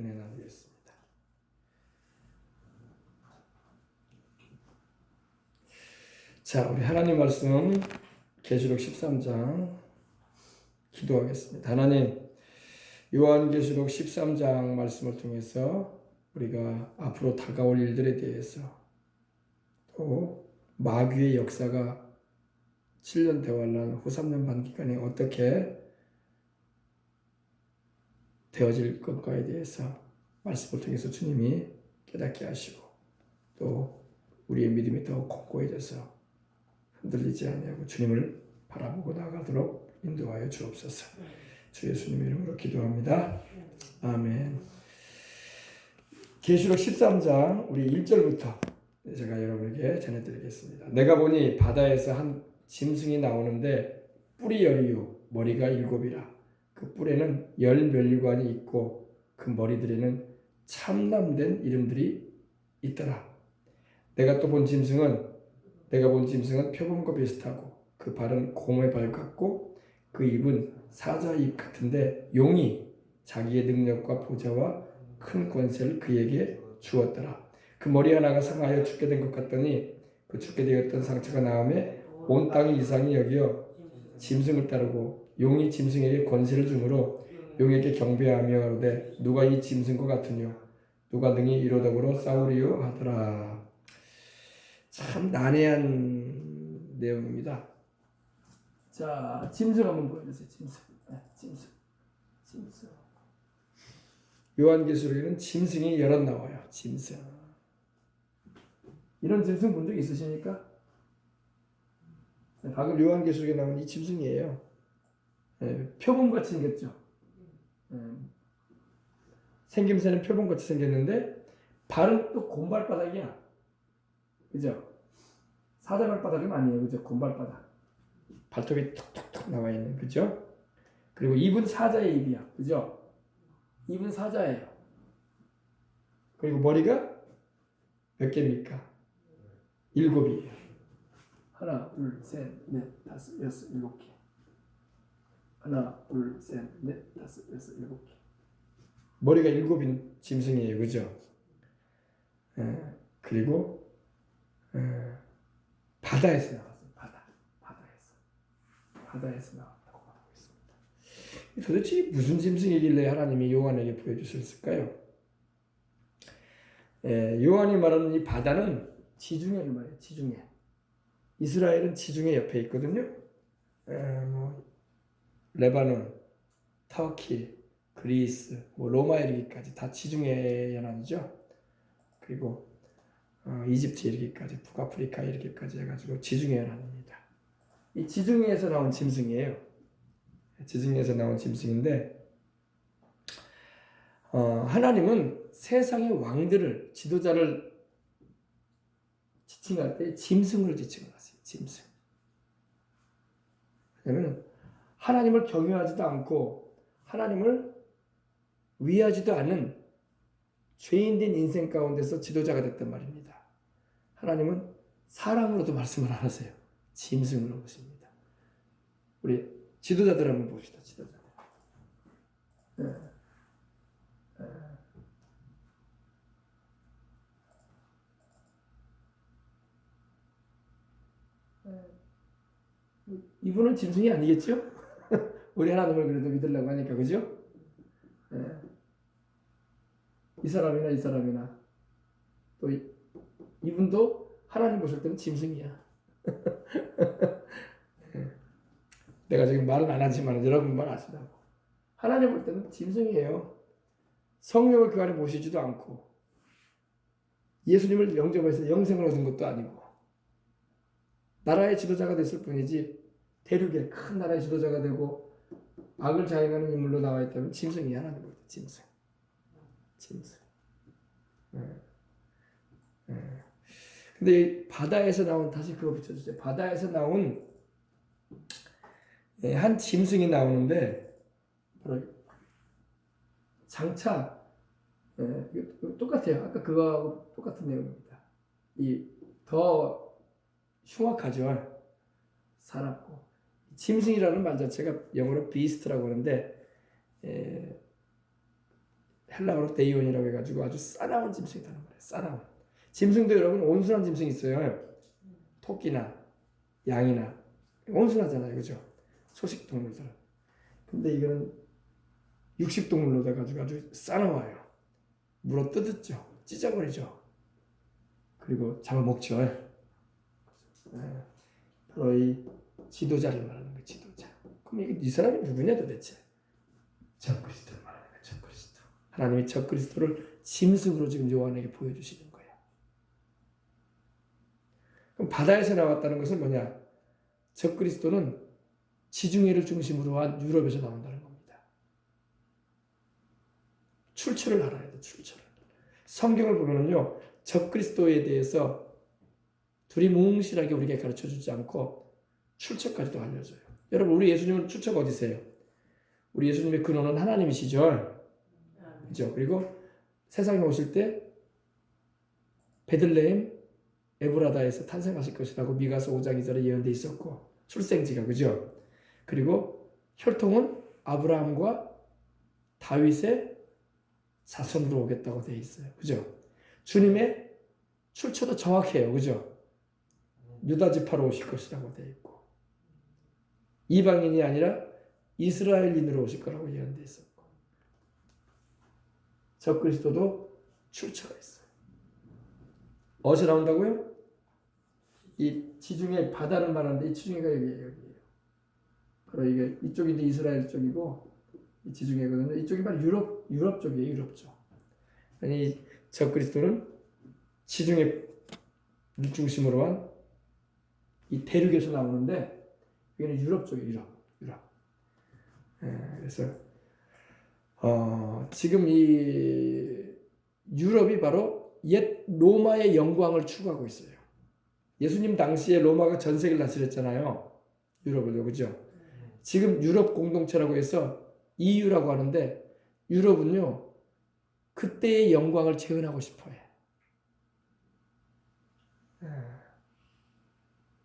은혜 나누겠습니다. 자, 우리 하나님 말씀 계시록 13장 기도하겠습니다. 하나님, 요한계시록 13장 말씀을 통해서 우리가 앞으로 다가올 일들에 대해서 또 마귀의 역사가 7년 대환란 후 3년 반 기간에 어떻게 되어질 것과에 대해서 말씀을 통해서 주님이 깨닫게 하시고 또 우리의 믿음이 더 견고해져서 흔들리지 아니하고 주님을 바라보고 나아가도록 인도하여 주옵소서. 주 예수님 이름으로 기도합니다. 아멘. 계시록 13장 우리 1절부터 제가 여러분에게 전해드리겠습니다. 내가 보니 바다에서 한 짐승이 나오는데 뿔이 열이요 머리가 7이라. 그 뿔에는 10면류관이 있고 그 머리들에는 참남된 이름들이 있더라. 내가 본 짐승은 표범과 비슷하고 그 발은 곰의 발 같고 그 입은 사자 입 같은데 용이 자기의 능력과 보좌와 큰 권세를 그에게 주었더라. 그 머리 하나가 상하여 죽게 된 것 같더니 그 죽게 되었던 상처가 나음에 온 땅이 이상히 여기어 짐승을 따르고 용이 짐승에게 권세를 주므로 용에게 경배하며 가로되 누가 이 짐승과 같으뇨 누가 능히 이로더불어 싸우리요 하더라. 참 난해한 내용입니다. 자, 짐승 한번 보여주세요. 짐승. 요한계시록에는 짐승이 여럿 나와요. 짐승. 이런 짐승 본 적 있으십니까? 방금 요한계시록에 나온 이 짐승이에요. 표범같이 생겼죠. 생김새는 표범같이 생겼는데 발은 또 곰발바닥이야. 그죠? 사자발바닥은 아니에요. 그죠? 곰발바닥. 발톱이 톡톡톡 나와 있는, 그죠? 그리고 입은 사자의 입이야. 그죠? 입은 사자예요. 그리고 머리가 몇 개입니까? 7이에요. 하나, 둘, 셋, 넷, 다섯, 여섯, 7개. 하나, 둘, 셋, 넷, 다섯, 여섯, 7개. 머리가 7인 짐승이에요. 그죠? 그리고 바다에서 나왔어요. 바다에서 나왔다고 하고 있습니다. 도대체 무슨 짐승이길래 하나님이 요한에게 보여주셨을까요? 요한이 말하는 이 바다는 지중해를 말해요. 지중해. 이스라엘은 지중해 옆에 있거든요. 레바논, 터키, 그리스, 로마 이르기까지 다 지중해 연안이죠. 그리고 이집트 이르기까지, 북아프리카 이르기까지 해가지고 지중해 연안입니다. 이 지중해에서 나온 짐승이에요. 지중해에서 나온 짐승인데 하나님은 세상의 왕들을, 지도자를 지칭할 때 짐승으로 지칭을 하세요. 짐승. 왜냐하면 하나님을 경외하지도 않고 하나님을 위하지도 않은 죄인된 인생 가운데서 지도자가 됐단 말입니다. 하나님은 사람으로도 말씀을 안 하세요. 짐승으로 보십니다. 우리 지도자들 한번 봅시다. 지도자들. 이분은 짐승이 아니겠죠? 우리 하나님을 그래도 믿으려고 하니까, 그죠? 이 사람이나 또 이분도 하나님 보실 때는 짐승이야. 내가 지금 말은 안 하지만 여러분만 아시라고. 하나님 볼 때는 짐승이에요. 성령을 그 안에 모시지도 않고 예수님을 영접해서 영생을 얻은 것도 아니고 나라의 지도자가 됐을 뿐이지 대륙의 큰 나라의 지도자가 되고 악을 자행하는 인물로 나와 있다면 짐승이야. 하나님 볼 때 짐승. 근데 바다에서 나온, 다시 그거 붙여주세요. 바다에서 나온 한 짐승이 나오는데 바로 장차 똑같아요. 아까 그거하고 똑같은 내용입니다. 이 더 흉악하죠. 사납고 짐승이라는 말 자체가 영어로 beast라고 하는데 헬라어로 데이온이라고 해가지고 아주 싸나운 짐승이라는 거예요. 싸나운. 짐승도 여러분 온순한 짐승이 있어요. 토끼나 양이나 온순하잖아요, 그죠? 초식 동물들은. 근데 이거는 육식 동물로 돼가지고 아주 싸나워요. 물어 뜯었죠, 찢어버리죠. 그리고 잡아먹죠. 바로 이 지도자를 말하는 거예요, 지도자. 그럼 이 사람이 누구냐 도대체? 적그리스도를 말하는 거예요, 적그리스도. 하나님이 적그리스도를 짐승으로 지금 요한에게 보여주시는 거예요. 그럼 바다에서 나왔다는 것은 뭐냐? 적그리스도는 지중해를 중심으로 한 유럽에서 나온다는 겁니다. 출처를 알아야 돼, 출처를. 성경을 보면요, 적그리스도에 대해서 두리뭉실하게 우리에게 가르쳐주지 않고 출처까지도 알려줘요. 여러분, 우리 예수님은 출처가 어디세요? 우리 예수님의 근원은 하나님이시죠. 그죠? 그리고 세상에 오실 때 베들레헴 에브라다에서 탄생하실 것이라고 미가서 5장 2절에 예언돼 있었고, 출생지가, 그죠? 그리고 혈통은 아브라함과 다윗의 자손으로 오겠다고 되어 있어요. 그죠? 주님의 출처도 정확해요. 그죠? 유다 지파로 오실 것이라고 되어 있고, 이방인이 아니라 이스라엘인으로 오실 거라고 예언돼 있었고, 적그리스도도 출처가 있어요. 어디서 나온다고요? 이 지중해 바다를 말하는데, 이 지중해가 여기예요. 바로 이게 이쪽인데 이스라엘 쪽이고, 이 지중해거든요. 이쪽이 바로 유럽 쪽이에요. 유럽 쪽. 아니, 적그리스도는 지중해 중심으로 한 이 대륙에서 나오는데, 여기는 유럽 쪽이에요. 유럽. 그래서 지금 이 유럽이 바로 옛 로마의 영광을 추구하고 있어요. 예수님 당시에 로마가 전 세계를 다스렸잖아요. 유럽을요, 그죠? 지금 유럽 공동체라고 해서 EU라고 하는데, 유럽은요 그때의 영광을 재현하고 싶어해.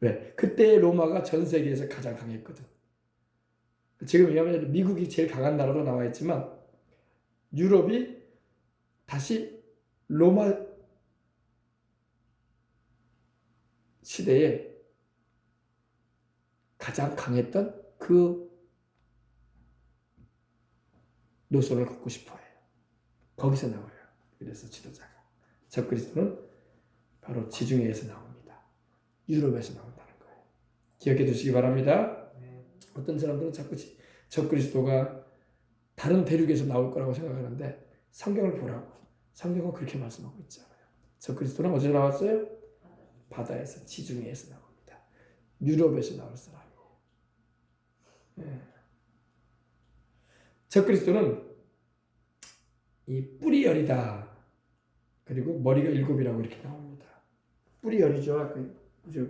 왜? 그때 로마가 전 세계에서 가장 강했거든. 지금 왜냐하면 미국이 제일 강한 나라로 나와 있지만, 유럽이 다시 로마 시대에 가장 강했던 그 노선을 걷고 싶어 해요. 거기서 나와요. 그래서 지도자가. 적그리스도는 바로 지중해에서 나옵니다. 유럽에서 나온다는 거예요. 기억해 두시기 바랍니다. 어떤 사람들은 자꾸 적그리스도가 다른 대륙에서 나올 거라고 생각하는데, 성경을 보라고. 성경은 그렇게 말씀하고 있잖아요. 적그리스도는 어디서 나왔어요? 바다에서, 지중해에서 나옵니다. 유럽에서 나올 사람이에요. 적그리스도는 이 뿔이 열이다. 그리고 머리가 7이라고 이렇게 나옵니다. 뿔이 열이죠.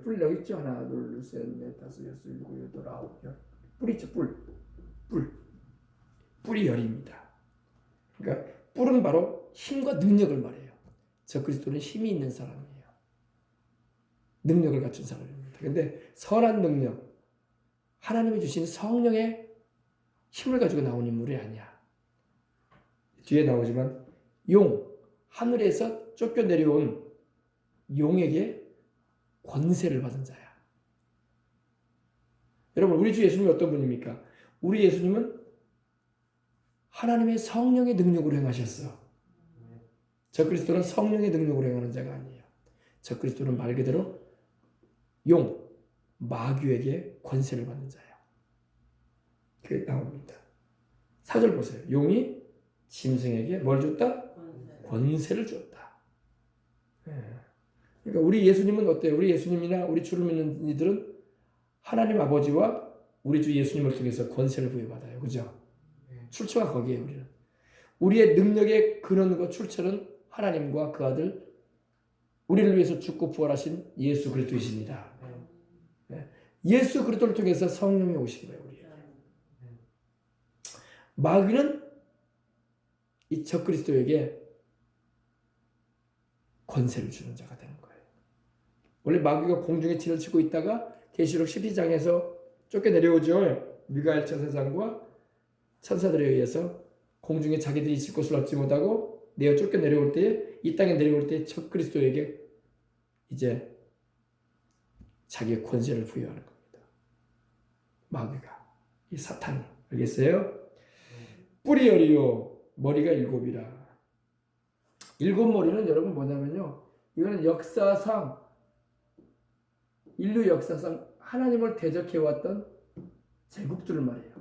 뿔 여기 있죠. 하나, 둘, 셋, 넷, 다섯, 여섯, 일곱, 여덟, 아홉, 열. 뿔 있죠. 뿔이 열입니다. 그러니까 뿔은 바로 힘과 능력을 말해요. 적그리스도는 힘이 있는 사람이에요. 능력을 갖춘 사람입니다. 그런데 선한 능력, 하나님이 주신 성령의 힘을 가지고 나온 인물이 아니야. 뒤에 나오지만 하늘에서 쫓겨 내려온 용에게 권세를 받은 자야. 여러분, 우리 주 예수님이 어떤 분입니까? 우리 예수님은 하나님의 성령의 능력으로 행하셨어. 적그리스도는 성령의 능력으로 행하는 자가 아니에요. 적그리스도는 말 그대로 마귀에게 권세를 받는 자예요. 그게 나옵니다. 4절 보세요. 용이 짐승에게 뭘 줬다? 권세를 줬다. 그러니까 우리 예수님은 어때요? 우리 예수님이나 우리 주를 믿는 이들은 하나님 아버지와 우리 주 예수님을 통해서 권세를 부여받아요. 그죠? 출처가 거기에요. 우리는. 우리의 능력의 근원과 출처는 하나님과 그 아들, 우리를 위해서 죽고 부활하신 예수 그리스도이십니다. 예수 그리스도를 통해서 성령이 오신 거예요. 우리에게. 마귀는 이 적그리스도에게 권세를 주는 자가 되는 거예요. 원래 마귀가 공중에 진을 치고 있다가 계시록 12장에서 쫓겨 내려오죠. 미가엘 천사장과 천사들에 의해서 공중에 자기들이 있을 곳을 얻지 못하고 내어 쫓겨 내려올 때에 이 땅에 내려올 때에 적 그리스도에게 이제 자기의 권세를 부여하는 겁니다. 마귀가, 이 사탄이. 알겠어요? 뿔이 열이요 머리가 일곱이라. 일곱 머리는 여러분 뭐냐면요, 이거는 역사상, 인류 역사상 하나님을 대적해왔던 제국들을 말해요.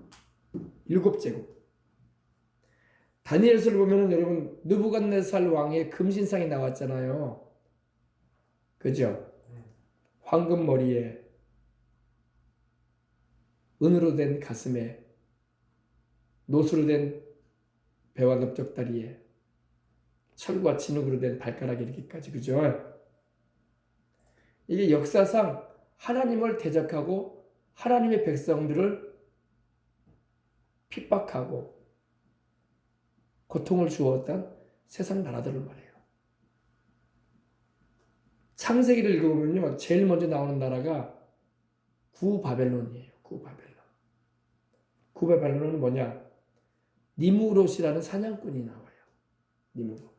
일곱 제국. 다니엘서를 보면은 여러분 느부갓네살 왕의 금신상이 나왔잖아요. 그죠? 황금 머리에 은으로 된 가슴에 노수로 된 배와 넓적다리에 철과 진흙으로 된 발가락에 이르기까지. 그죠? 이게 역사상 하나님을 대적하고 하나님의 백성들을 핍박하고 고통을 주었던 세상 나라들을 말해요. 창세기를 읽어보면요, 제일 먼저 나오는 나라가 구바벨론이에요. 구바벨론. 구바벨론은 뭐냐? 니무롯이라는 사냥꾼이 나와요. 니무롯.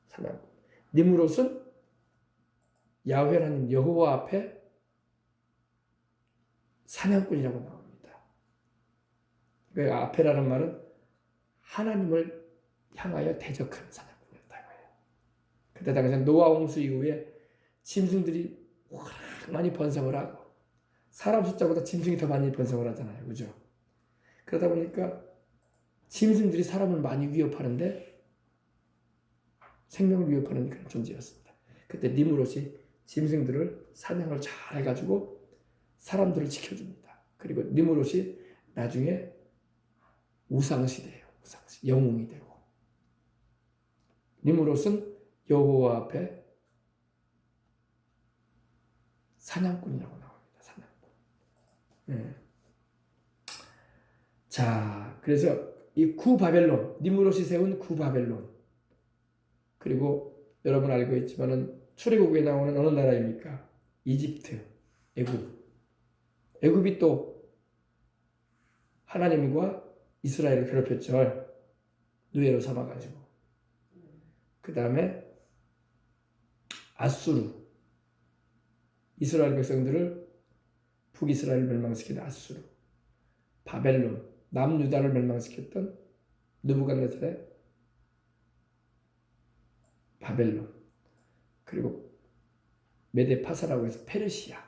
사냥꾼. 니무롯은 야훼 하나님 여호와 앞에 사냥꾼이라고 나옵니다. 그 앞에라는 말은 하나님을 향하여 대적하는 사냥꾼이었다고 해요. 그때 당시 노아 홍수 이후에 짐승들이 워낙 많이 번성을 하고 사람 숫자보다 짐승이 더 많이 번성을 하잖아요. 그죠? 그러다 보니까 짐승들이 사람을 많이 위협하는데 생명을 위협하는 그런 존재였습니다. 그때 니무롯이 짐승들을 사냥을 잘 해가지고 사람들을 지켜줍니다. 그리고 니무롯이 나중에 우상시대예요. 우상시. 영웅이 되고. 니무롯은 여호와 앞에 사냥꾼이라고 나옵니다. 사냥꾼. 네. 자, 그래서 이 구바벨론, 니무롯이 세운 구바벨론, 그리고 여러분 알고 있지만은 출애굽에 나오는 어느 나라입니까? 이집트, 애굽. 애굽이 또 하나님과 이스라엘을 괴롭혔죠. 노예로 삼아가지고. 그 다음에 아수르, 이스라엘 백성들을 북이스라엘을 멸망시킨 아수르, 바벨론, 남유다를 멸망시켰던 느부갓네살의 바벨론, 그리고 메데파사라고 해서 페르시아.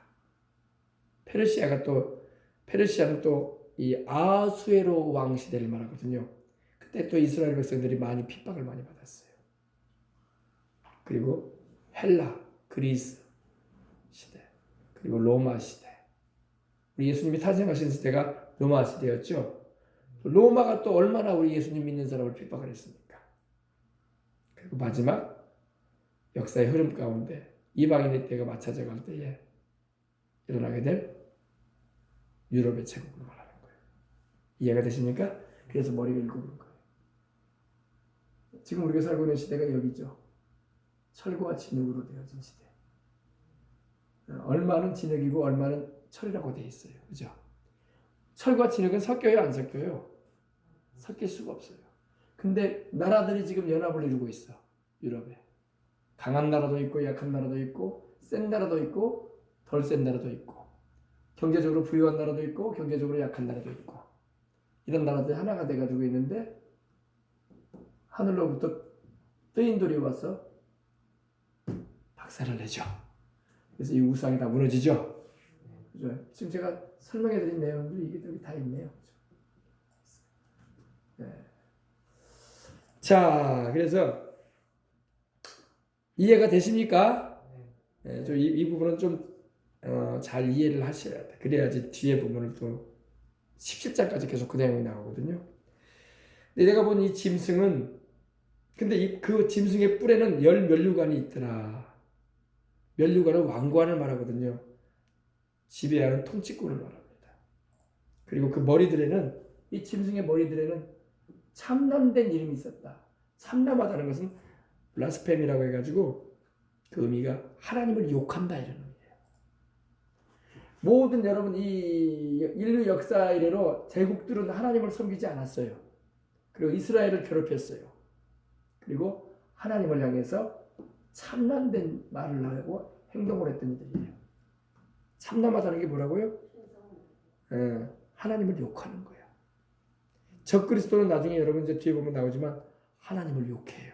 페르시아는 또 이 아수에로 왕 시대를 말하거든요. 그때 또 이스라엘 백성들이 많이 핍박을 많이 받았어요. 그리고 헬라, 그리스 시대, 그리고 로마 시대. 우리 예수님이 탄생하신 시대가 로마 시대였죠. 로마가 또 얼마나 우리 예수님 믿는 사람을 핍박을 했습니까? 그리고 마지막 역사의 흐름 가운데 이방인의 때가 맞춰져 갈 때에 일어나게 될 유럽의 제국을 말하는 거예요. 이해가 되십니까? 그래서 머리가 일곱인 거예요. 지금 우리가 살고 있는 시대가 여기죠. 철과 진흙으로 되어진 시대. 얼마는 진흙이고 얼마는 철이라고 되어 있어요. 그죠? 철과 진흙은 섞여요, 안 섞여요? 섞일 수가 없어요. 근데 나라들이 지금 연합을 이루고 있어. 유럽에. 강한 나라도 있고 약한 나라도 있고 센 나라도 있고 덜 센 나라도 있고 경제적으로 부유한 나라도 있고 경제적으로 약한 나라도 있고 이런 나라들이 하나가 돼가지고 있는데 하늘로부터 뜨인 돌이 와서 박살을 내죠. 그래서 이 우상이 다 무너지죠. 그죠? 지금 제가 설명해드린 내용들이 이게 여기 다 있네요. 네. 자, 그래서 이해가 되십니까? 네, 이 부분은 좀 잘 이해를 하셔야 돼. 그래야지 뒤에 부분을 또 17장까지 계속 그 내용이 나오거든요. 근데 내가 본 이 짐승은, 근데 그 짐승의 뿔에는 열 면류관이 있더라. 면류관은 왕관을 말하거든요. 지배하는 통치권을 말합니다. 그리고 그 머리들에는, 이 짐승의 머리들에는 참남된 이름이 있었다. 참남하다는 것은 블라스페미라고 해가지고 그 의미가 하나님을 욕한다 이런 의미예요. 모든 여러분 이 인류 역사 이래로 제국들은 하나님을 섬기지 않았어요. 그리고 이스라엘을 괴롭혔어요. 그리고 하나님을 향해서 참남된 말을 하고 행동을 했던 이들이에요. 참남하다는 게 뭐라고요? 하나님을 욕하는 거야. 적그리스도는 나중에 여러분 이제 뒤에 보면 나오지만 하나님을 욕해요.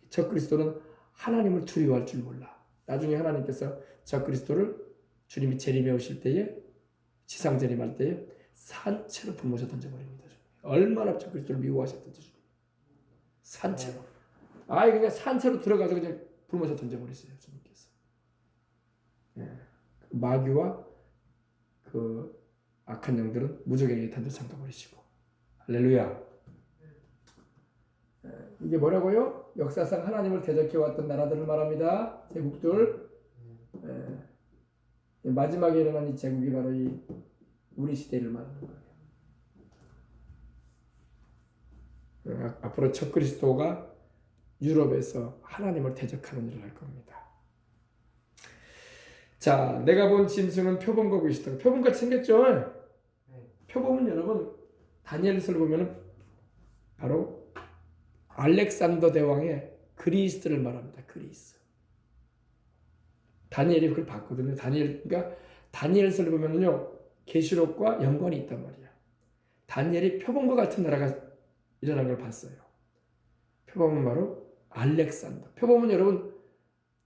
적그리스도는 하나님을 두려워할 줄 몰라. 나중에 하나님께서 적그리스도를 주님이 재림해 오실 때에 지상 재림할 때에 산채로 불모셔 던져버립니다. 얼마나 적그리스도를 미워하셨던지 주님. 산채로. 그냥 산채로 들어가서 그냥 불모셔 던져버렸어요. 주님께서. 마귀와 그 악한 영들은 무적에게 던져 잠가버리시고. 할렐루야. 이게 뭐라고요? 역사상 하나님을 대적해왔던 나라들을 말합니다. 제국들. 마지막에 일어난 이 제국이 바로 이 우리 시대를 말하는 거예요. 앞으로 첫 그리스도가 유럽에서 하나님을 대적하는 일을 할 겁니다. 자, 내가 본 짐승은 표범과 같이 표범같이 생겼죠? 표범은 여러분 다니엘서를 보면 바로 알렉산더 대왕의 그리스를 말합니다. 그리스. 다니엘이 그걸 봤거든요. 그러니까 다니엘서를 보면요 계시록과 연관이 있단 말이야. 다니엘이 표범과 같은 나라가 일어난 걸 봤어요. 표범은 바로 알렉산더. 표범은 여러분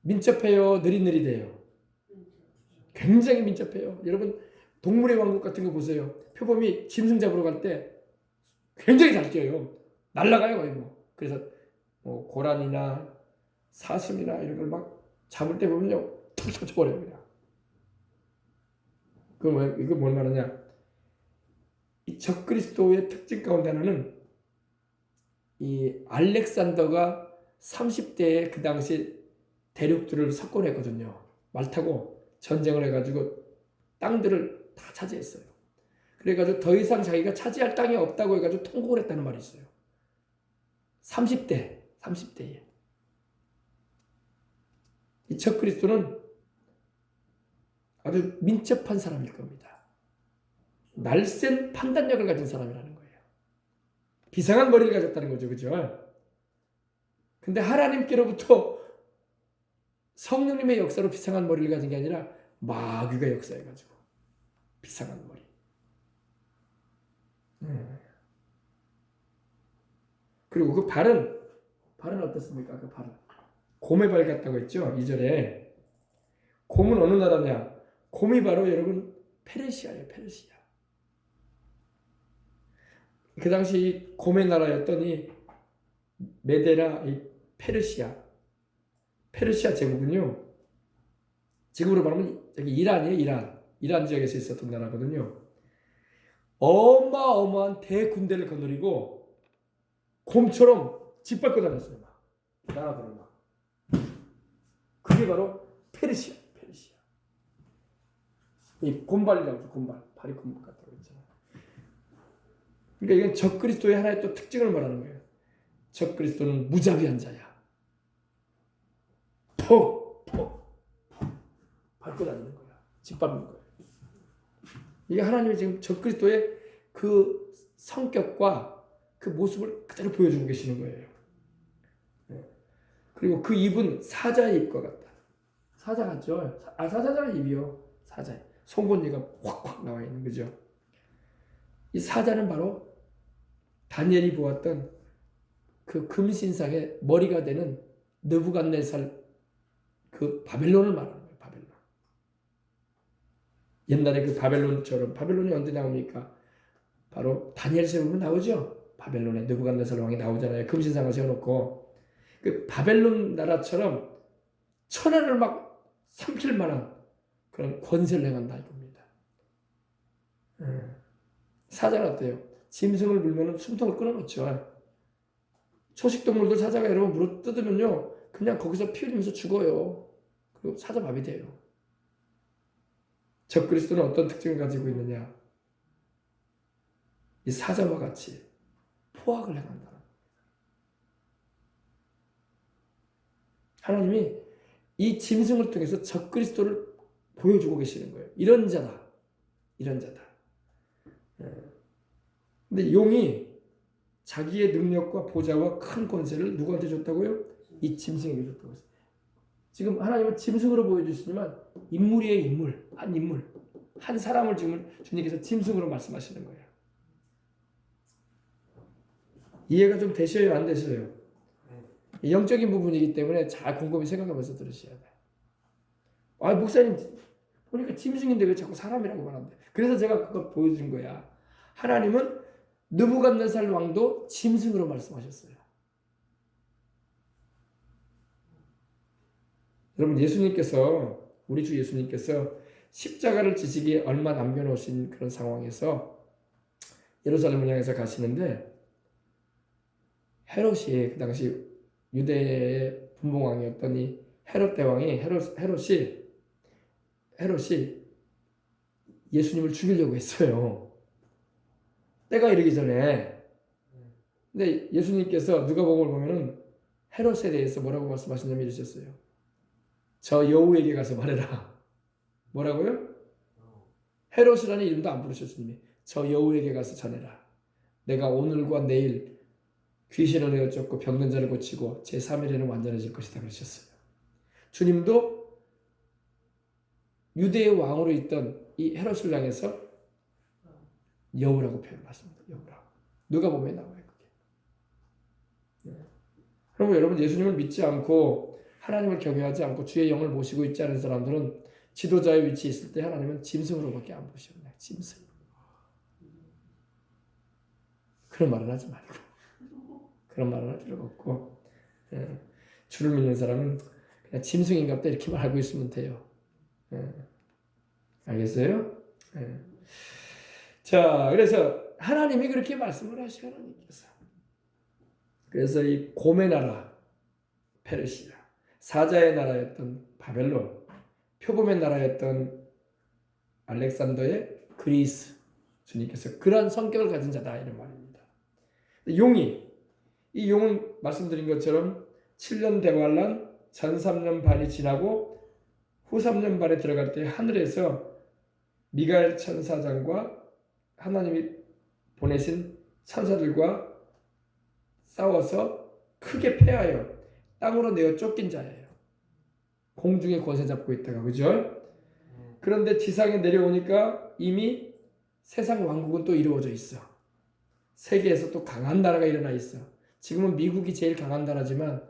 민첩해요, 느릿느릿해요. 굉장히 민첩해요. 여러분 동물의 왕국 같은 거 보세요. 표범이 짐승 잡으러 갈 때 굉장히 잘 뛰어요. 날아가요 거의 뭐. 그래서 뭐 고란이나 사슴이나 이런 걸 막 잡을 때 보면요 툭툭 쳐버려요 그냥. 이거 뭘 말하냐? 이 적그리스도의 특징 가운데 하나는 이 알렉산더가 30대에 그 당시 대륙들을 석권했거든요. 말 타고 전쟁을 해가지고 땅들을 다 차지했어요. 그래가지고 더 이상 자기가 차지할 땅이 없다고 해가지고 통곡을 했다는 말이 있어요. 30대에. 이 적그리스도는 아주 민첩한 사람일 겁니다. 날쌘 판단력을 가진 사람이라는 거예요. 비상한 머리를 가졌다는 거죠. 그죠? 근데 하나님께로부터 성령님의 역사로 비상한 머리를 가진 게 아니라 마귀가 역사해가지고 비상한 머리. 그리고 그 발은 어떻습니까? 그 발은 곰의 발 같다고 했죠. 2절에 곰은 어느 나라냐? 곰이 바로 여러분 페르시아예요. 페르시아. 그 당시 곰의 나라였던 이 메데나 이 페르시아 제국은요. 지금으로 말하면 여기 이란이에요. 이란 지역에서 있었던 나라거든요. 어마어마한 대군대를 거느리고 곰처럼 짓밟고 다녔어요. 나라들을 막. 그게 바로 페르시아. 이 곰발이라고 하죠. 곰발. 발이 곰 같다고 했잖아요. 그러니까 이건 적그리스도의 하나의 또 특징을 말하는 거예요. 적그리스도는 무자비한 자야. 퍽 밟고 다니는 거야. 짓밟는 거야. 이게 하나님이 지금 적그리스도의 그 성격과 그 모습을 그대로 보여주고 계시는 거예요. 그리고 그 입은 사자의 입과 같다. 사자 같죠? 사자잖아 입이요. 사자. 송곳니가 확확 나와 있는 거죠. 이 사자는 바로 다니엘이 보았던 그 금신상의 머리가 되는 느부갓네살 그 바벨론을 말하는 거예요. 바벨론. 옛날에 그 바벨론처럼 바벨론이 언제 나옵니까? 바로 다니엘서에 보면 나오죠. 바벨론에 느부갓네살 왕이 나오잖아요. 금신상을 세워놓고 그 바벨론 나라처럼 천하를 막 삼킬 만한 그런 권세를 행한다 이겁니다. 사자는 어때요? 짐승을 물면 숨통을 끊어놓죠. 초식동물들 사자가 여러분 물어 뜯으면요 그냥 거기서 피 흘리면서 죽어요. 그리고 사자밥이 돼요. 적그리스도는 어떤 특징을 가지고 있느냐? 이 사자와 같이 포악을 행한다. 하나님이 이 짐승을 통해서 적그리스도를 보여주고 계시는 거예요. 이런 자다. 근데 용이 자기의 능력과 보좌와 큰 권세를 누구한테 줬다고요? 이 짐승에게 줬다고 했어요. 지금 하나님은 짐승으로 보여주시지만 인물이에요. 인물. 한 인물. 한 사람을 지금 주님께서 짐승으로 말씀하시는 거예요. 이해가 좀 되셔요? 안 되셔요? 영적인 부분이기 때문에 잘 곰곰이 생각하면서 들으셔야 돼요. 아, 목사님 보니까 짐승인데 왜 자꾸 사람이라고 말하는데? 그래서 제가 그거 보여드린 거야. 하나님은 느부갓네살 왕도 짐승으로 말씀하셨어요. 여러분, 예수님께서, 우리 주 예수님께서 십자가를 지시기에 얼마 남겨놓으신 그런 상황에서 예루살렘을 향해서 가시는데, 헤롯이 그 당시 유대의 분봉왕이었던 이 헤롯 대왕이 헤롯이 예수님을 죽이려고 했어요. 때가 이르기 전에. 근데 예수님께서 누가복음을 보면은 헤롯에 대해서 뭐라고 말씀하시냐면 이러셨어요. 저 여우에게 가서 말해라. 뭐라고요? 헤롯이라는 이름도 안 부르셨어요. 주님이. 저 여우에게 가서 전해라. 내가 오늘과 내일 귀신을 내어 쫓고 병든 자를 고치고 제3일에는 완전해질 것이다 그러셨어요. 주님도 유대의 왕으로 있던 이 헤롯을 향해서 여우라고 표현하십니다. 여우라고. 누가복음에 나와요. 그게. 그럼 여러분, 예수님을 믿지 않고 하나님을 경외하지 않고 주의 영을 모시고 있지 않은 사람들은 지도자의 위치에 있을 때 하나님은 짐승으로밖에 안 보시거든요. 짐승. 그런 말은 하지 말고, 그런 말은 할 필요가 없고, 주를 믿는 사람은 그냥 짐승인갑다 이렇게만 알고 있으면 돼요. 알겠어요? 자, 그래서 하나님이 그렇게 말씀을 하시고, 하나님께서. 그래서 이 곰의 나라 페르시아, 사자의 나라였던 바벨론, 표범의 나라였던 알렉산더의 그리스, 주님께서 그런 성격을 가진 자다 이런 말입니다. 이 용은 말씀드린 것처럼 7년 대환란 전 3년 반이 지나고 후 3년 반에 들어갈 때 하늘에서 미가엘 천사장과 하나님이 보내신 천사들과 싸워서 크게 패하여 땅으로 내어 쫓긴 자예요. 공중에 권세 잡고 있다가, 그죠? 그런데 지상에 내려오니까 이미 세상 왕국은 또 이루어져 있어. 세계에서 또 강한 나라가 일어나 있어. 지금은 미국이 제일 강한 나라지만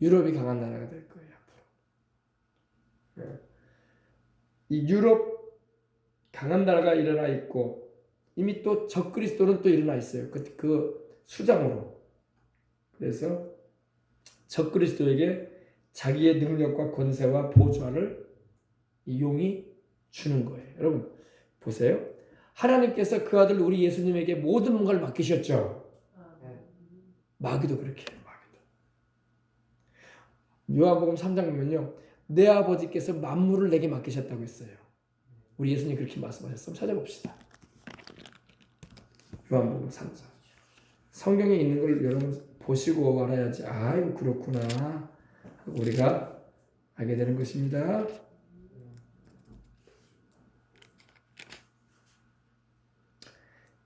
유럽이 강한 나라가 될 거예요. 앞으로. 이 유럽 강한 나라가 일어나 있고 이미 또 적그리스도는 또 일어나 있어요. 그 수장으로. 그래서 적그리스도에게 자기의 능력과 권세와 보좌를 이 용이 주는 거예요. 여러분 보세요. 하나님께서 그 아들 우리 예수님에게 모든 뭔가를 맡기셨죠. 마귀도 그렇게 해요. 마귀도. 요한복음 3장 보면요. 내 아버지께서 만물을 내게 맡기셨다고 했어요. 우리 예수님 그렇게 말씀하셨으면 찾아봅시다. 요한복음 3장. 성경에 있는 걸 여러분 보시고 알아야지. 아이고 그렇구나. 우리가 알게 되는 것입니다.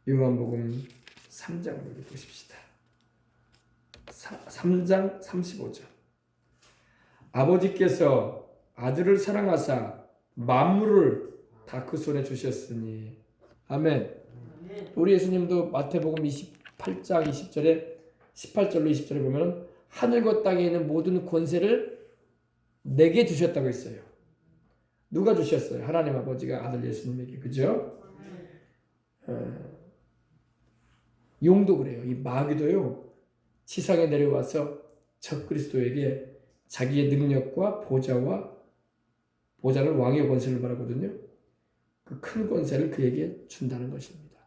요한복음 3장을 보십시다. 3장 35절. 아버지께서 아들을 사랑하사 만물을 다 그 손에 주셨으니. 아멘. 우리 예수님도 마태복음 28장 20절에 18절로 20절에 보면 하늘과 땅에 있는 모든 권세를 내게 주셨다고 했어요. 누가 주셨어요? 하나님 아버지가 아들 예수님에게. 그죠? 용도 그래요. 이 마귀도요. 지상에 내려와서 적그리스도에게 자기의 능력과 보좌를 왕의 권세를 말하거든요. 그 큰 권세를 그에게 준다는 것입니다.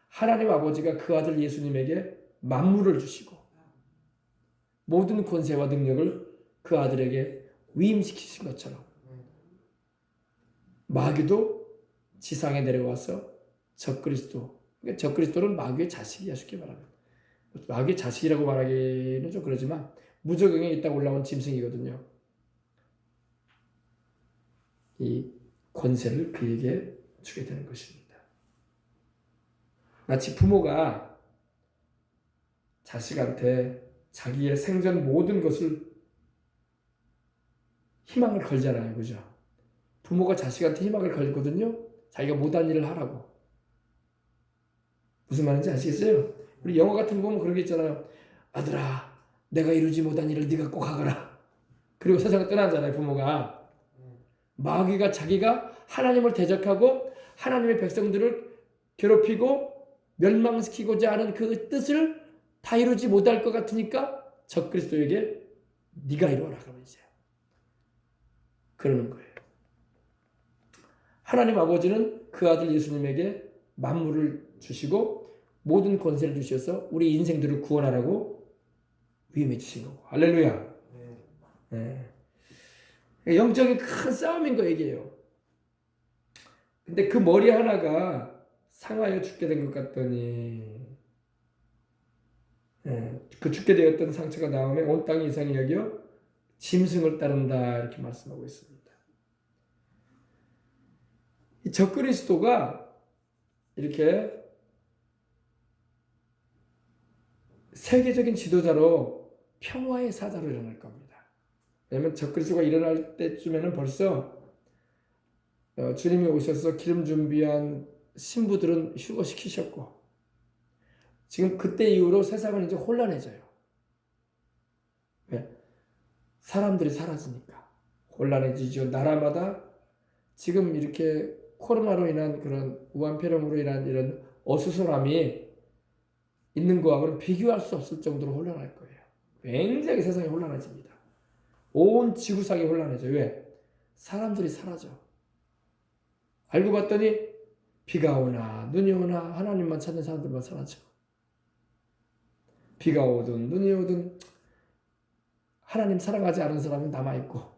하나님 아버지가 그 아들 예수님에게 만물을 주시고 모든 권세와 능력을 그 아들에게 위임시키신 것처럼 마귀도 지상에 내려와서 적그리스도는 마귀의 자식이야. 쉽게 말하면 마귀의 자식이라고 말하기는 좀 그러지만 무적응에 있다가 올라온 짐승이거든요. 이 권세를 그에게 주게 되는 것입니다. 마치 부모가 자식한테 자기의 생전 모든 것을 희망을 걸잖아요. 그죠? 부모가 자식한테 희망을 걸거든요. 자기가 못한 일을 하라고. 무슨 말인지 아시겠어요? 우리 영화 같은 거 보면 그런 게 있잖아요. 아들아, 내가 이루지 못한 일을 네가 꼭 하거라. 그리고 세상을 떠나잖아요. 부모가. 마귀가 자기가 하나님을 대적하고 하나님의 백성들을 괴롭히고 멸망시키고자 하는 그 뜻을 다 이루지 못할 것 같으니까 적그리스도에게 네가 이루어라 그러면 이제 그러는 거예요. 하나님 아버지는 그 아들 예수님에게 만물을 주시고 모든 권세를 주셔서 우리 인생들을 구원하라고 위임해 주신 거고. 할렐루야. 네. 영적인 큰 싸움인 거 얘기해요. 근데 그 머리 하나가 상하여 죽게 된 것 같더니 그 죽게 되었던 상처가 나오면 온 땅이 이상히 여겨 짐승을 따른다 이렇게 말씀하고 있습니다. 이 적그리스도가 이렇게 세계적인 지도자로 평화의 사자로 일어날 겁니다. 왜냐하면 적그리스도가 일어날 때쯤에는 벌써 주님이 오셔서 기름 준비한 신부들은 휴거시키셨고 지금 그때 이후로 세상은 이제 혼란해져요. 왜? 사람들이 사라지니까 혼란해지죠. 나라마다 지금 이렇게 코로나로 인한 그런 우한폐렴으로 인한 이런 어수선함이 있는 거하고는 비교할 수 없을 정도로 혼란할 거예요. 굉장히 세상이 혼란해집니다. 온 지구상이 혼란해져요. 왜? 사람들이 사라져. 알고 봤더니 비가 오나 눈이 오나 하나님만 찾는 사람들만 사라져. 비가 오든 눈이 오든 하나님 사랑하지 않은 사람은 남아있고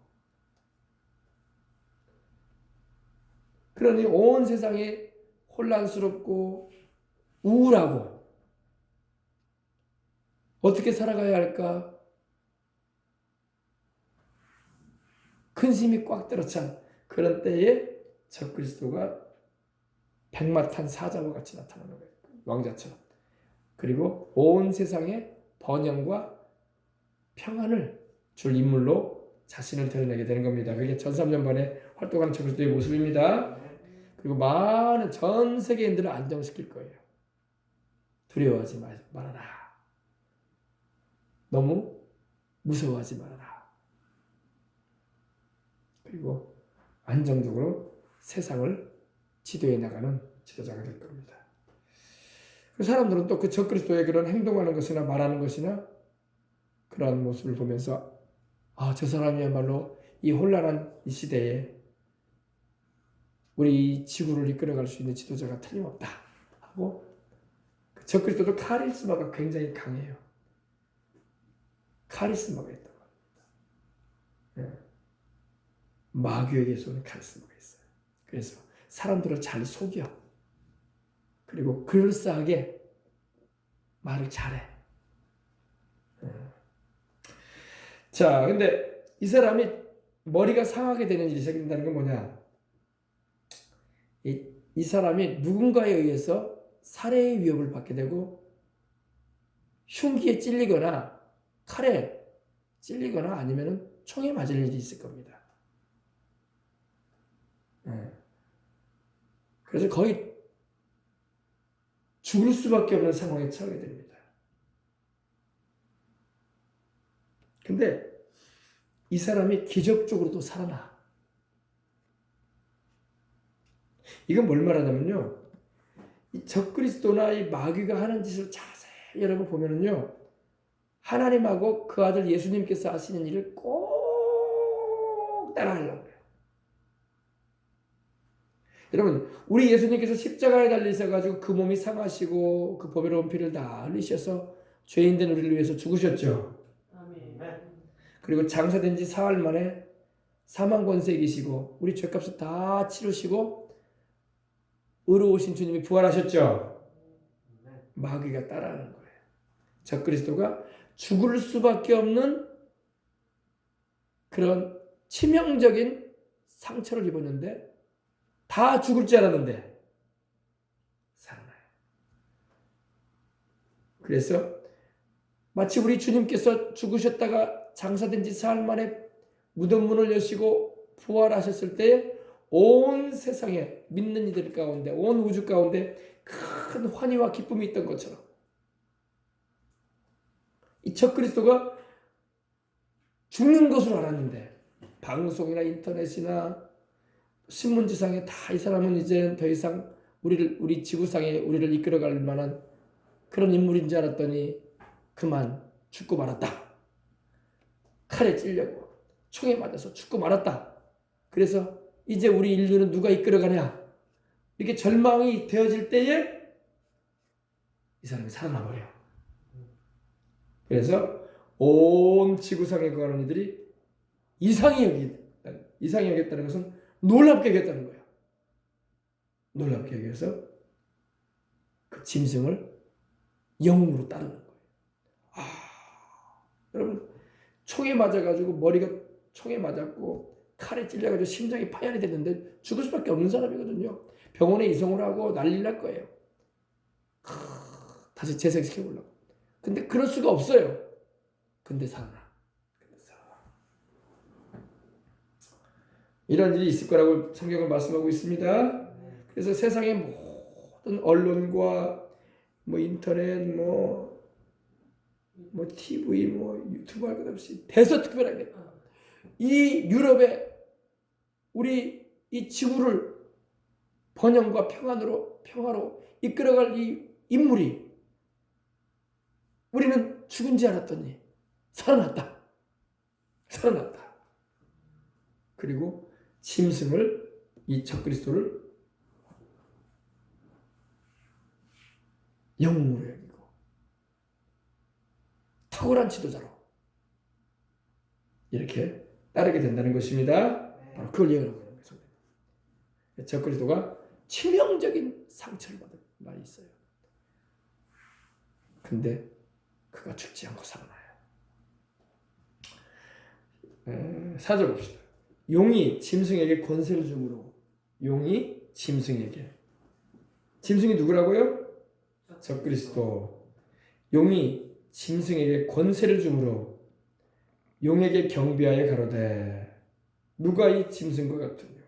그러니 온 세상이 혼란스럽고 우울하고 어떻게 살아가야 할까? 근심이 꽉 들어찬 그런 때에 적그리스도가 백마탄 사자와 같이 나타나는 거예요. 왕자처럼. 그리고 온 세상에 번영과 평안을 줄 인물로 자신을 드러내게 되는 겁니다. 그게 1300번에 활동하는 적그리스도의 모습입니다. 그리고 많은 전 세계인들을 안정시킬 거예요. 두려워하지 말아라. 너무 무서워하지 말아라. 그리고 안정적으로 세상을 지도해 나가는 지도자가 될 겁니다. 그 사람들은 또 그 적그리스도의 그런 행동하는 것이나 말하는 것이나 그러한 모습을 보면서 저 사람이야말로 이 혼란한 이 시대에 우리 지구를 이끌어갈 수 있는 지도자가 틀림없다 하고 그 적그리스도도 카리스마가 굉장히 강해요. 카리스마가 있다고 합니다. 마귀에게서는 카리스마가 있어요. 그래서 사람들을 잘 속여. 그리고 그럴싸하게 말을 잘해. 자, 근데 이 사람이 머리가 상하게 되는 일이 생긴다는 건 뭐냐? 이 사람이 누군가에 의해서 살해의 위협을 받게 되고 흉기에 찔리거나 칼에 찔리거나 아니면 총에 맞을 일이 있을 겁니다. 그래서 거의 죽을 수밖에 없는 상황에 처하게 됩니다. 근데 이 사람이 기적적으로도 살아나. 이건 뭘 말하냐면요. 이 적그리스도나 이 마귀가 하는 짓을 자세히 여러분 보면은요. 하나님하고 그 아들 예수님께서 하시는 일을 꼭 따라하려고 해요. 여러분, 우리 예수님께서 십자가에 달리셔가지고 그 몸이 상하시고 그 보배로운 피를 다 흘리셔서 죄인된 우리를 위해서 죽으셨죠. 그리고 장사된 지 사흘 만에 사망 권세에 이기시고 우리 죄값을 다 치르시고 의로우신 주님이 부활하셨죠. 마귀가 따라하는 거예요. 적그리스도가 죽을 수밖에 없는 그런 치명적인 상처를 입었는데 다 죽을 줄 알았는데 살아나요. 그래서 마치 우리 주님께서 죽으셨다가 장사된 지 사흘 만에 무덤 문을 여시고 부활하셨을 때에 온 세상에 믿는 이들 가운데, 온 우주 가운데 큰 환희와 기쁨이 있던 것처럼 이 적그리스도가 죽는 것으로 알았는데 방송이나 인터넷이나 신문지상에 다 이 사람은 이제 더 이상 우리 지구상에 우리를 이끌어갈 만한 그런 인물인 줄 알았더니 그만 죽고 말았다. 칼에 찔려고 총에 맞아서 죽고 말았다. 그래서 이제 우리 인류는 누가 이끌어가냐? 이렇게 절망이 되어질 때에 이 사람이 살아나 버려요. 그래서 온 지구상에 거하는 이들이 이상히 여겼다는 것은 놀랍게 여겼다는 거예요. 놀랍게 여겨서 그 짐승을 영웅으로 따르는 거예요. 여러분, 총에 맞아가지고 머리가 총에 맞았고 칼에 찔려가지고 심장이 파열이 됐는데 죽을 수밖에 없는 사람이거든요. 병원에 이송을 하고 난리 날 거예요. 다시 재생시켜보려고. 근데 그럴 수가 없어요. 근데 살아나. 이런 일이 있을 거라고 성경은 말씀하고 있습니다. 그래서 세상의 모든 언론과 인터넷 TV 유튜브 할 것 없이 대서특별하게 이 유럽의 우리 이 지구를 번영과 평화로 이끌어갈 이 인물이 우리는 죽은 지 알았더니 살아났다. 그리고 짐승을 이 적그리스도를 영웅으로 여기고 탁월한 지도자로 이렇게 따르게 된다는 것입니다. 바로 그걸 예언하고 있는 거예요. 적그리스도가 치명적인 상처를 받은 말이 있어요. 근데 그가 죽지 않고 살아나요. 4절 봅시다. 용이 짐승에게 권세를 주므로. 용이 짐승에게. 짐승이 누구라고요? 적그리스도. 용이 짐승에게 권세를 주므로 용에게 경배하여 가로되 누가 이 짐승과 같으뇨.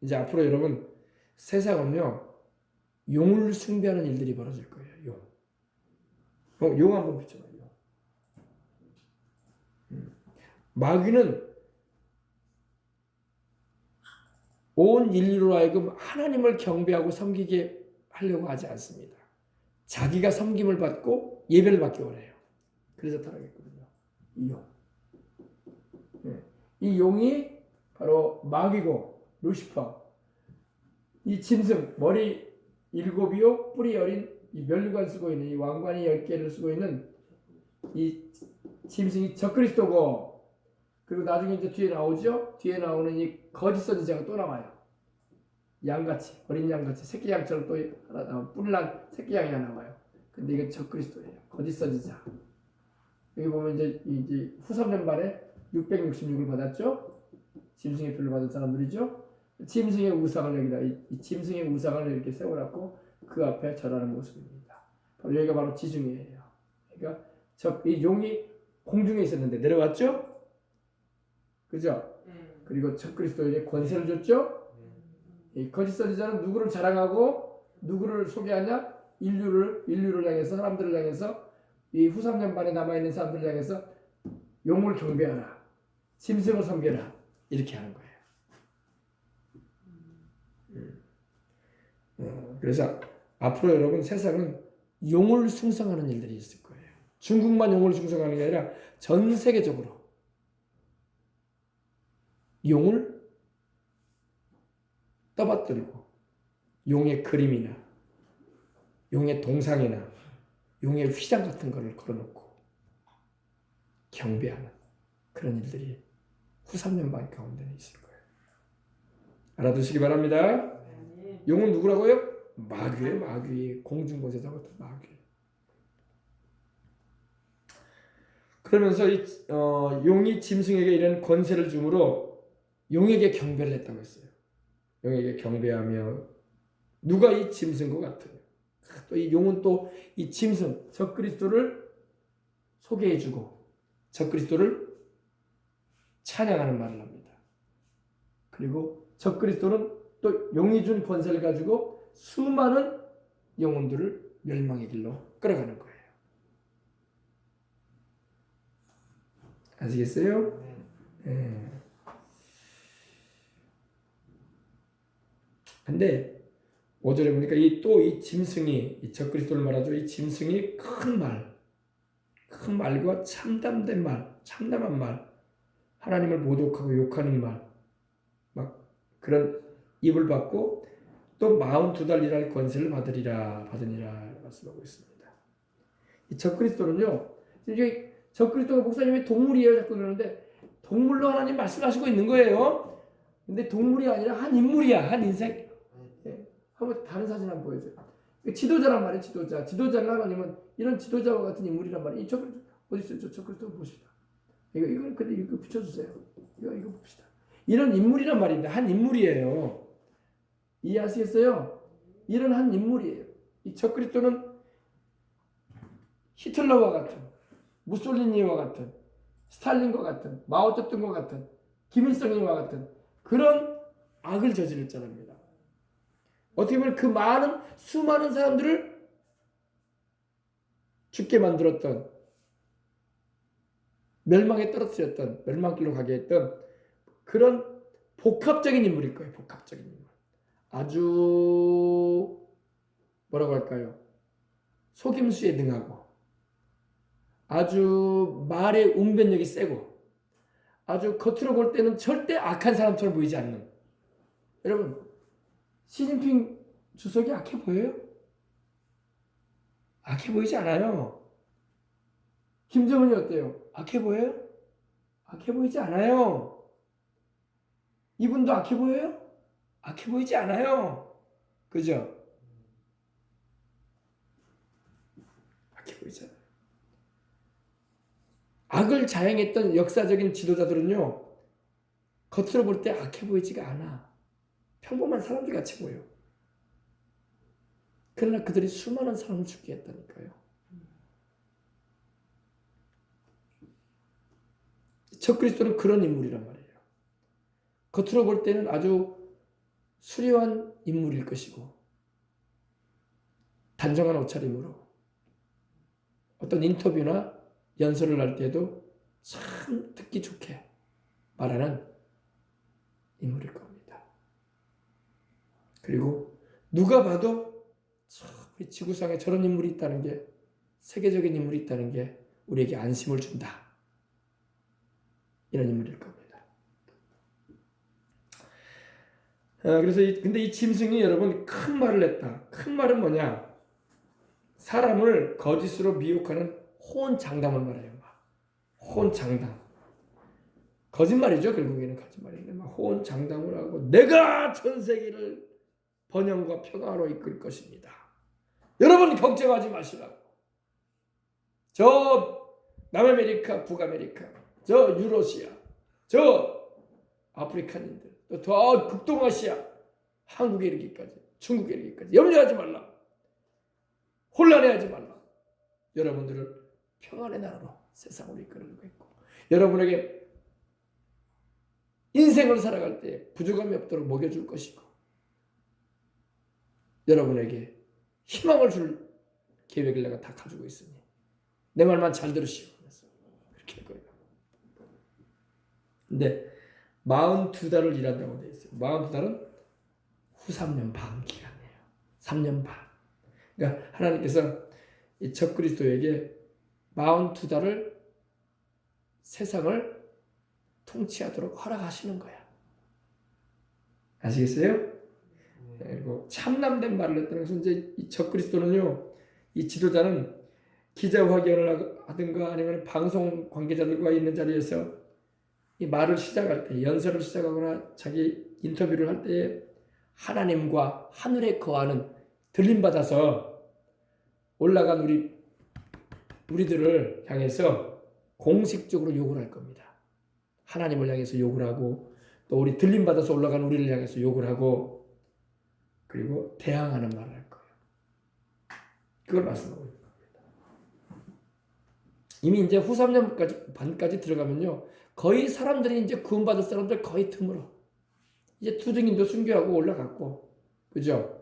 이제 앞으로 여러분 세상은요 용을 숭배하는 일들이 벌어질 거예요. 용 한번 비춰봐요. 마귀는 온 인류로 하여금 하나님을 경배하고 섬기게 하려고 하지 않습니다. 자기가 섬김을 받고 예배를 받기 원해요. 그래서 타락했거든요. 이 용. 이 용이 바로 마귀고 루시퍼. 이 짐승 머리 7이요 뿔이 여린 이 면류관 쓰고 있는 이 왕관이 10개를 쓰고 있는 이 짐승이 적그리스도고, 그리고 나중에 이제 뒤에 나오죠. 뒤에 나오는 이 거짓 선지자가 또 나와요. 양같이, 어린 양같이 새끼 양처럼 또 하나 나와, 뿔난 새끼 양이 하나 나와요. 근데 이건 적그리스도예요. 거짓 선지자. 여기 보면 이제 후삼년반에 666을 받았죠. 짐승의 표를 받은 사람들이죠. 짐승의 우상을 여기다 이 짐승의 우상을 이렇게 세워놨고 그 앞에 절하는 모습입니다. 바로 여기가 바로 지중해예요. 그러니까 이 용이 공중에 있었는데 내려왔죠. 그죠? 그리고 적그리스도에게 권세를 줬죠. 이 거짓 선지자는 누구를 자랑하고 누구를 소개하냐? 인류를 향해서, 사람들을 향해서, 이 후삼년반에 남아있는 사람들을 향해서 용을 경배하라, 짐승을 섬겨라, 이렇게 하는 거예요. 그래서 앞으로 여러분 세상은 용을 숭상하는 일들이 있을 거예요. 중국만 용을 숭상하는 게 아니라 전 세계적으로 용을 떠받들고 용의 그림이나 용의 동상이나 용의 휘장 같은 거를 걸어놓고 경배하는 그런 일들이 후삼년반 가운데는 있을 거예요. 알아두시기 바랍니다. 용은 누구라고요? 마귀예요. 마귀. 공중권세자 같은 마귀. 그러면서 용이 짐승에게 이런 권세를 주므로 용에게 경배를 했다고 했어요. 용에게 경배하며 누가 이 짐승과 같으냐. 또 이 용은 또 이 짐승 적그리스도를 소개해주고 적그리스도를 찬양하는 말을 합니다. 그리고 적그리스도는 또 용이 준 권세를 가지고 수많은 영혼들을 멸망의 길로 끌어가는 거예요. 아시겠어요? 네. 근데 5절에 보니까 이 짐승이 이 적그리스도를 말하죠. 이 짐승이 큰 말과 참담된 말, 참담한 말, 하나님을 모독하고 욕하는 말, 막 그런 입을 받고 또 42달 일할 권세를 받으니라 말씀하고 있습니다. 이 적그리스도는요, 이게 적그리스도가 목사님이 동물이에요 자꾸 그러는데 동물로 하나님 말씀하시고 있는 거예요. 근데 동물이 아니라 한 인물이야, 한 인생. 예. 한번 다른 사진 한번 보여줘요. 지도자란 말이에요, 지도자. 지도자를 하나님은 이런 지도자와 같은 인물이란 말이에요. 어디 있어요? 저 적그리스도 봅시다. 이거 붙여주세요. 이거 봅시다. 이런 인물이란 말입니다. 한 인물이에요. 이해하시겠어요? 이런 한 인물이에요. 이 적그리스도는 히틀러와 같은, 무솔리니와 같은, 스탈린과 같은, 마오쩌둥과 같은, 김일성과 같은 그런 악을 저지를 자랍니다. 어떻게 보면 그 수많은 사람들을 죽게 만들었던, 멸망에 떨어뜨렸던, 멸망길로 가게 했던 그런 복합적인 인물일 거예요. 복합적인 인물. 아주 뭐라고 할까요? 속임수에 능하고 아주 말의 웅변력이 세고 아주 겉으로 볼 때는 절대 악한 사람처럼 보이지 않는, 여러분 시진핑 주석이 악해 보여요? 악해 보이지 않아요. 김정은이 어때요? 악해 보여요? 악해 보이지 않아요. 이분도 악해 보여요? 악해 보이지 않아요. 그죠? 악해 보이지 않아요. 악을 자행했던 역사적인 지도자들은요, 겉으로 볼 때 악해 보이지가 않아. 평범한 사람들 같이 보여. 그러나 그들이 수많은 사람을 죽게 했다니까요. 적그리스도는 그런 인물이란 말이에요. 겉으로 볼 때는 아주 수려한 인물일 것이고 단정한 옷차림으로 어떤 인터뷰나 연설을 할 때도 참 듣기 좋게 말하는 인물일 겁니다. 그리고 누가 봐도 참 우리 지구상에 저런 인물이 있다는 게, 세계적인 인물이 있다는 게 우리에게 안심을 준다. 이런 인물일 겁니다. 그래서 근데 이 짐승이 여러분 큰 말을 했다. 큰 말은 뭐냐? 사람을 거짓으로 미혹하는 호언장담을 말해요. 호언장담. 거짓말이죠. 결국에는 거짓말인데 막 호언장담을 하고 내가 전 세계를 번영과 평화로 이끌 것입니다. 여러분 걱정하지 마시라고. 저 남아메리카, 북아메리카, 저 유러시아, 저 아프리칸인들, 또 더 북동아시아, 한국에 이르기까지, 중국에 이르기까지 염려하지 말라. 혼란해하지 말라. 여러분들을 평안의 나라로 세상으로 이끌어가고 있고 여러분에게 인생을 살아갈 때 부족함이 없도록 먹여줄 것이고 여러분에게 희망을 줄 계획을 내가 다 가지고 있으니 내 말만 잘 들으시오. 그렇게 할 거예요. 근데 42달을 일한다고 되어 있어요. 42달은 후 3년 반 기간이에요. 3년 반. 그러니까 하나님께서 이 적그리스도에게 42달을 세상을 통치하도록 허락하시는 거야. 아시겠어요? 그리고 참남된 말을 했다는 것은 이제 이 적그리스도는요, 이 지도자는 기자회견을 하든가 아니면 방송 관계자들과 있는 자리에서 이 말을 시작할 때, 연설을 시작하거나 자기 인터뷰를 할 때에 하나님과 하늘에 거하는 들림받아서 올라간 우리들을 향해서 공식적으로 욕을 할 겁니다. 하나님을 향해서 욕을 하고 또 우리 들림받아서 올라간 우리를 향해서 욕을 하고 그리고 대항하는 말을 할 거예요. 그걸 말씀하고 있는 겁니다. 이미 이제 후 3년 반까지 들어가면요. 거의 사람들이 이제 구원받을 사람들 거의 드물어. 이제 투등인도 순교하고 올라갔고, 그죠?